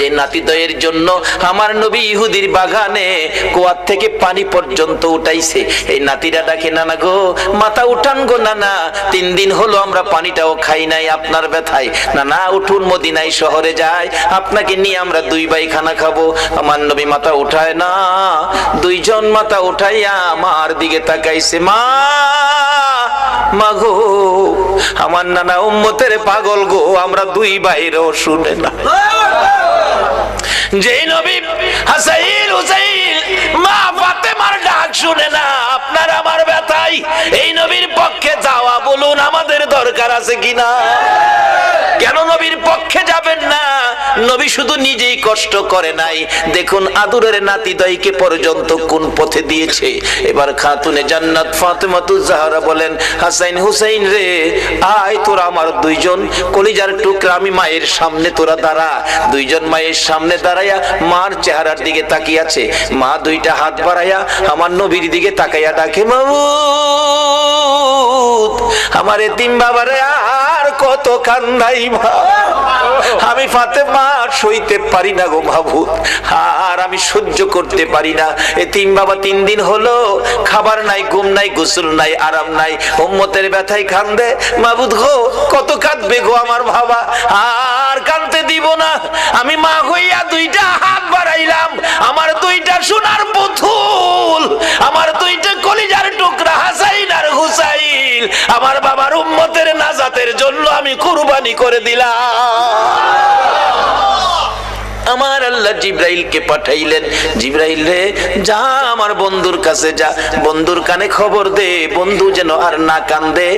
যে নাতিদয়ের জন্য আমার নবী ইহুদির বাগানে কুয়া থেকে পানি পর্যন্ত উঠাইছে, এই নাতিরা ডাকে, নানা গো মাথা উঠান গো নানা, 3 দিন হলো আমরা পানিটাও খাই নাই আপনার ব্যথায়, নানা উঠুন মদিনায় শহরে যায়, আপনাকে নিয়ে আমরা 2 ভাই খানা খাবো। আমার নবী মাথা উঠায় না, 2 জন মাথা উঠাইয়া আমার দিকে তাকাইছে, মা মাগো আমার নানা উম্মতের পাগল গো, আমরা 2 ভাইরও শুনে না। যেই নবী হাসাইন হুসাইন মা ফাতেমার ডাক শুনে না, আপনার আমার ব্যথাই এই নবীর পক্ষে যাওয়া বলুন আমাদের দরকার আছে কিনা? কেন নবীর পক্ষে যাবেন না? নবী শুধু নিজেই কষ্ট করে নাই, দেখুন আদরের নাতিদয়কে পর্যন্ত কোন পথে দিয়েছে। এবার খাতুনে জান্নাত ফাতেমাতুজ জাহরা বলেন, হাসাইন হুসাইন রে আয়, তোরা আমার 2 জন কলিজার টুকরা, আমি মায়ের সামনে তোরা দাঁড়া। 2 জন মায়ের সামনে দাঁড়াইয়া মার চেহারার দিকে তাকিয়ে আছে। মা 2টা হাত বাড়াইয়া আমার নবীর দিকে তাকাইয়া ডাকে, মাবুদ আমার এতিম বাবারে আর কত কান্দাই মা, আমি ফাতেমা সইতে পারি না গো মাবুদ, আর আমি সহ্য করতে পারি না। এতিম বাবা 3 দিন হলো খাবার নাই, ঘুম নাই, গোসল নাই, আরাম নাই, উম্মতের ব্যথায় কান্দে। মাবুদ গো কত কাঁদবে গো আমার বাবা, আর কাঁদতে দিব না। আমি মা হইয়া 2টা হাত বাড়াইলাম, আমার 2টা সোনার পুতুল, আমার 2টা কলিজার টুকরা হাসাইন আর হুসাইন আমার বাবার উম্মতের নাজাতের জন্য আমি কুরবানি করে দিলাম। আমার আল্লাহ জিব্রাইলকে পাঠাইলেন, জিব্রাইল রে যা আমার বন্ধুর কাছে যা, বন্ধুর কানে খবর দে, বন্ধু যেন আর না কান্দে,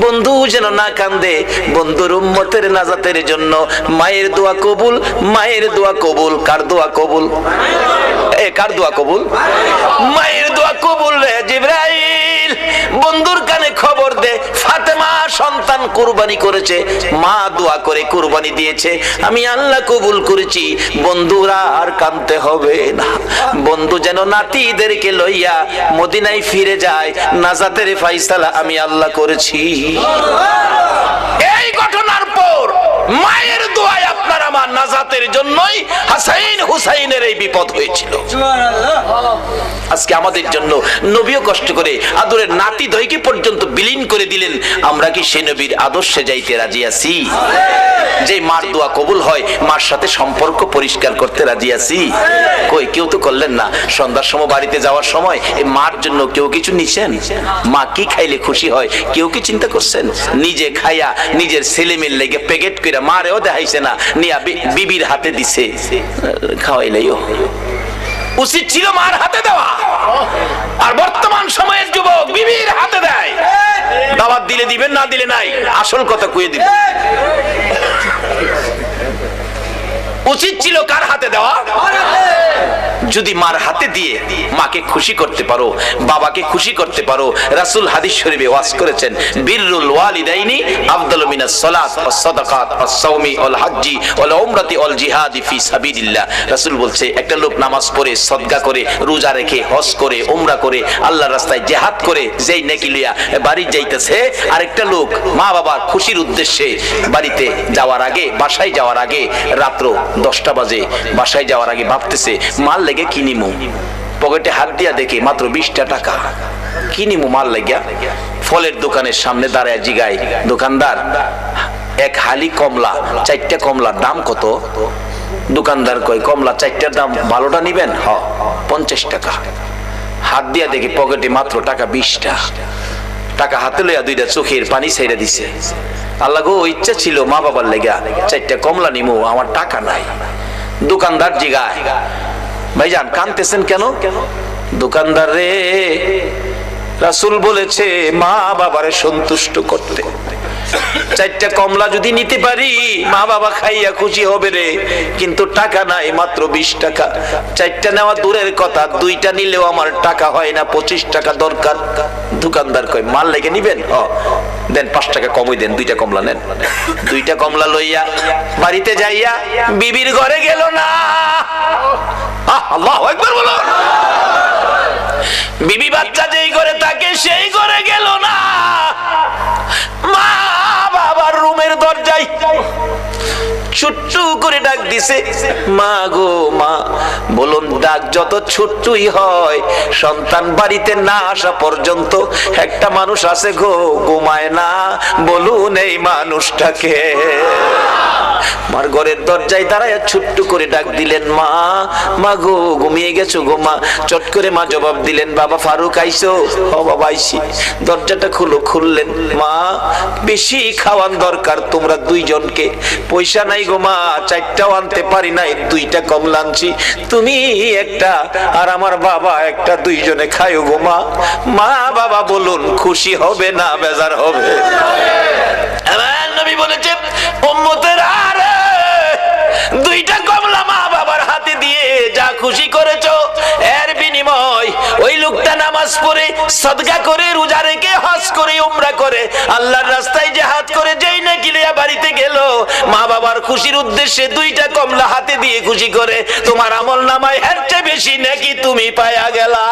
বন্ধু যেন না কান্দে, বন্ধুর উম্মতের নাজাতের জন্য মায়ের দোয়া কবুল, মায়ের দোয়া কবুল। কার দোয়া কবুল? কার দোয়া কবুল? মায়ের দোয়া কবুল রে জিব্রাইল, বন্ধুর কানে খবর দে, ফাতেমা সন্তান কুরবানি করেছে, মা দোয়া করে কুরবানি দিয়েছে, আমি আল্লাহ কবুল করেছি, বন্ধুরা আর কাঁদতে হবে না। বন্ধু যেন নাতিদেরকে লইয়া মদিনায় ফিরে যায়, নাজাতের ফায়সালা আমি আল্লাহ করেছি। এই ঘটনার পর মায়ের দোয়ায় আপনার আমার নাজাতের জন্যই হাসাইন হুসাইনের এই বিপদ হয়েছিল। আজকে আমাদের জন্য নবীও কষ্ট করে আদরের নাতিদয়কে পর্যন্ত বিলীন করে দিলেন। আমরা কি সে নবীর আদর্শে যাইতে রাজি আছি? যে মার দোয়া কবুল হয়, মার সাথে সম্পর্ক পরিষ্কার করতে রাজি আছি? কই কেউ তো করলেন না। সন্ধ্যার সময় বাড়িতে যাওয়ার সময় এই মার জন্য কেউ কিছু নিছেন? মা কি খাইলে খুশি হয় কেউ কি চিন্তা করছেন? নিজে খাইয়া নিজের ছেলে মেয়ের লেগে প্যাকেট করে মারেও দেখাইছে না, নিয়া বিবির হাতে দিছে, খাওয়াইলেও উচিত ছিল মার হাতে দেওয়া। আর বর্তমান সময়ের যুবক বিবির হাতে দেয়, দাওয়াত দিলে দিবেন, না দিলে নাই, আসল কথা কয়ে দিবেন। উচিত ছিল কার হাতে দেওয়া? যদি মার হাতে দিয়ে মাকে খুশি করতে পারো, বাবাকে খুশি করতে পারো, রাসূল হাদিস শরীফে ওয়াজ করেছেন, বিররুল ওয়ালিদাইনি আফদালু মিনাস সালাত ওয়াস সাদাকাত ওয়াস সাওমি ওয়াল হাজ্জি ওয়াল উমরাতি ওয়াল জিহাদি ফি সাবিলিল্লাহ। রাসূল বলছে একটা লোক নামাজ পড়ে, সদকা করে, রোজা রেখে, হজ করে, উমরা করে, আল্লাহর রাস্তায় জিহাদ করে যেই নেকি লইয়া বাড়ি যাইতেছে, আরেকটা লোক মা বাবার খুশির উদ্দেশ্যে বাড়িতে যাওয়ার আগে, বাসায় যাওয়ার আগে, রাত্র 10টা বাজে, বাসায় যাওয়ার আগে ভাবতেছে মাল লেগে কিনিমু, পকেটে হাত দিয়া দেখে মাত্র 20টা টাকা, কিনিমু মাল লেগা। ফলের দোকানের সামনে দাঁড়ায় জিগায় দোকানদার, এক হালি কমলা, 4টা কমলার দাম কত? দোকানদার কয় কমলা 4টার দাম 12টা নিবেন? হ, 50 টাকা। হাত দিয়া দেখে পকেটে মাত্র টাকা 20টা। টাকা হাতে লইয়া 2টা চোখের পানি ছেড়ে দিছে। আল্লাহ গো, ইচ্ছা ছিল মা বাবার লেগা 4টা কমলা নিমু, আমার টাকা নাই। দোকানদার জিগায়, ভাইজান কাঁদতেছেন কেন? দোকানদার রে, রাসূল বলেছে মা বাবারে সন্তুষ্ট করতে, 4টা কমলা যদি নিতে পারি মা বাবা খাইয়া খুশি হবে রে, কিন্তু টাকা নাই, মাত্র 20 টাকা। 4টা নেওয়া দূরের কথা, 2টা নিলেও আমার টাকা হয় না, 25 টাকা দরকার। দোকানদার কয় মাল লেগে নিবেন? দেন 5 টাকা কমই দেন, 2টা কমলা নেন। 2টা কমলা লইয়া বাড়িতে যাইয়া বিবির ঘরে গেল না। আল্লাহু আকবার বলো। বিবি বাচ্চা যেই ঘরে থাকে সেই ঘরে গেল না, মা বাবার রুমের দরজায় ছোট্ট করে ডাক দিছে, মা গো মা। বলুন ডাক যত ছোট্টই হয়, সন্তান বাড়িতে না আসা পর্যন্ত একটা মানুষ আছে গো, ঘুমায় না। বলুন এই মানুষটাকে। মার ঘরের দরজায় দাঁড়ায় ছোট্ট করে ডাক দিলেন, মা, মা গো, ঘুমিয়ে গেছো গো মা। চট করে মা জবাব দিলেন, বাবা ফারুক আইছো? ও বাবা আইছি। দরজাটা খুলো। খুললেন, মা বেশি খাওয়ান দরকার তোমরা দুইজনকে, পয়সা নাই গো মা, চারটাও আনতে পারি নাই, দুইটা কমলা আনছি, তুমি একটা আর আমার বাবা একটা, দুইজনে খাইও গো মা। মা বাবা বলুন খুশি হবে না বেজার হবে? আমার নবী বলেছেন, উম্মতের আরে দুইটা কমলা মা বাবার হাতে দিয়ে যা খুশি করেছো, এর বিনিময় ওই লোকটা নামাজ পড়ে, সদকা করে, রোজা রেখে, হজ করে, উমরা করে, আল্লাহর রাস্তায় জিহাদ করে যেই নাকি লিয়া বাড়িতে গেল, মা বাবার খুশির উদ্দেশ্যে দুইটা কমলা হাতে দিয়ে খুশি করে, তোমার আমল নামায় এর চেয়ে বেশি নাকি তুমি পায়া গেলা।